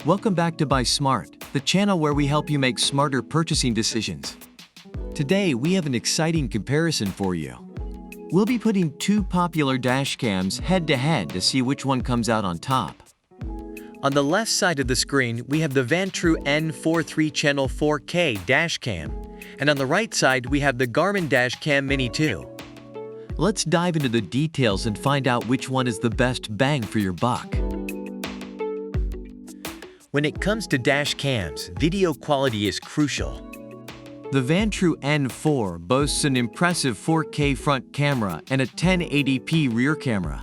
Welcome back to Buy Smart, the channel where we help you make smarter purchasing decisions. Today, we have an exciting comparison for you. We'll be putting two popular dash cams head-to-head to see which one comes out on top. On the left side of the screen, we have the Vantrue N4 3-channel 4K dash cam, and on the right side, we have the Garmin Dash Cam Mini 2. Let's dive into the details and find out which one is the best bang for your buck. When it comes to dash cams, video quality is crucial. The Vantrue N4 boasts an impressive 4K front camera and a 1080p rear camera.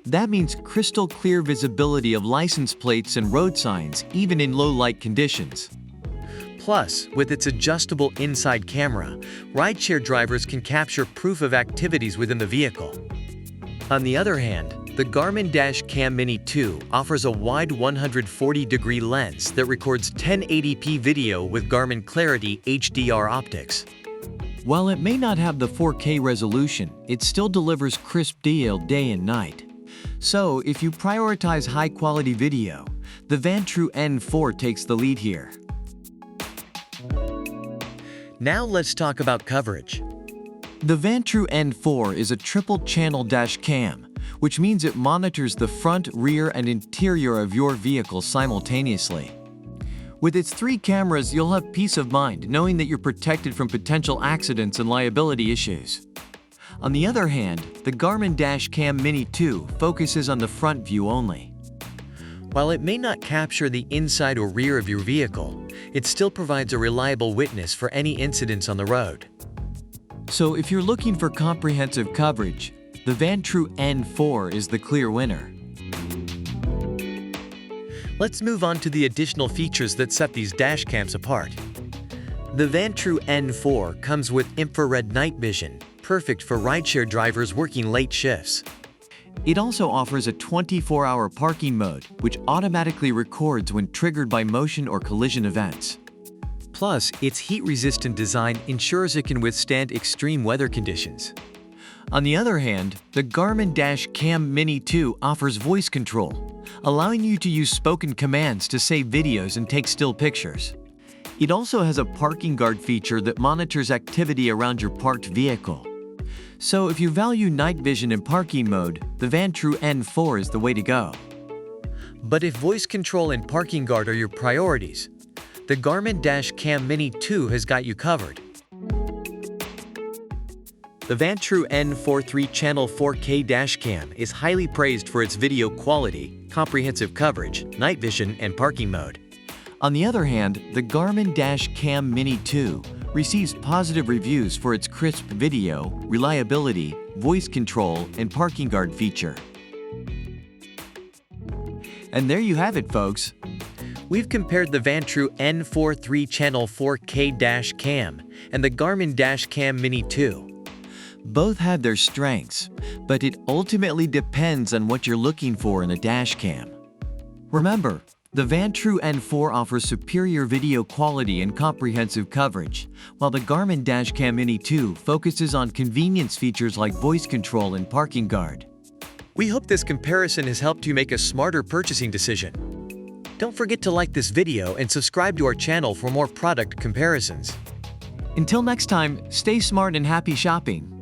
That means crystal clear visibility of license plates and road signs, even in low light conditions. Plus, with its adjustable inside camera, rideshare drivers can capture proof of activities within the vehicle. On the other hand, the Garmin Dash Cam Mini 2 offers a wide 140-degree lens that records 1080p video with Garmin Clarity HDR optics. While it may not have the 4K resolution, it still delivers crisp DL day and night. So, if you prioritize high-quality video, the Vantrue N4 takes the lead here. Now let's talk about coverage. The Vantrue N4 is a triple-channel dash cam, which means it monitors the front, rear, and interior of your vehicle simultaneously. With its 3 cameras, you'll have peace of mind knowing that you're protected from potential accidents and liability issues. On the other hand, the Garmin Dash Cam Mini 2 focuses on the front view only. While it may not capture the inside or rear of your vehicle, it still provides a reliable witness for any incidents on the road. So if you're looking for comprehensive coverage, the Vantrue N4 is the clear winner. Let's move on to the additional features that set these dash cams apart. The Vantrue N4 comes with infrared night vision, perfect for rideshare drivers working late shifts. It also offers a 24-hour parking mode, which automatically records when triggered by motion or collision events. Plus, its heat-resistant design ensures it can withstand extreme weather conditions. On the other hand, the Garmin Dash Cam Mini 2 offers voice control, allowing you to use spoken commands to save videos and take still pictures. It also has a parking guard feature that monitors activity around your parked vehicle. So if you value night vision and parking mode, the Vantrue N4 is the way to go. But if voice control and parking guard are your priorities, the Garmin Dash Cam Mini 2 has got you covered. The Vantrue N4 3-channel 4K dash cam is highly praised for its video quality, comprehensive coverage, night vision, and parking mode. On the other hand, the Garmin Dash Cam Mini 2 receives positive reviews for its crisp video, reliability, voice control, and parking guard feature. And there you have it, folks. We've compared the Vantrue N4 3-channel 4K dash cam and the Garmin Dash Cam Mini 2. Both have their strengths, but it ultimately depends on what you're looking for in a dash cam. Remember, the Vantrue N4 offers superior video quality and comprehensive coverage, while the Garmin Dash Cam Mini 2 focuses on convenience features like voice control and parking guard. We hope this comparison has helped you make a smarter purchasing decision. Don't forget to like this video and subscribe to our channel for more product comparisons. Until next time, stay smart and happy shopping.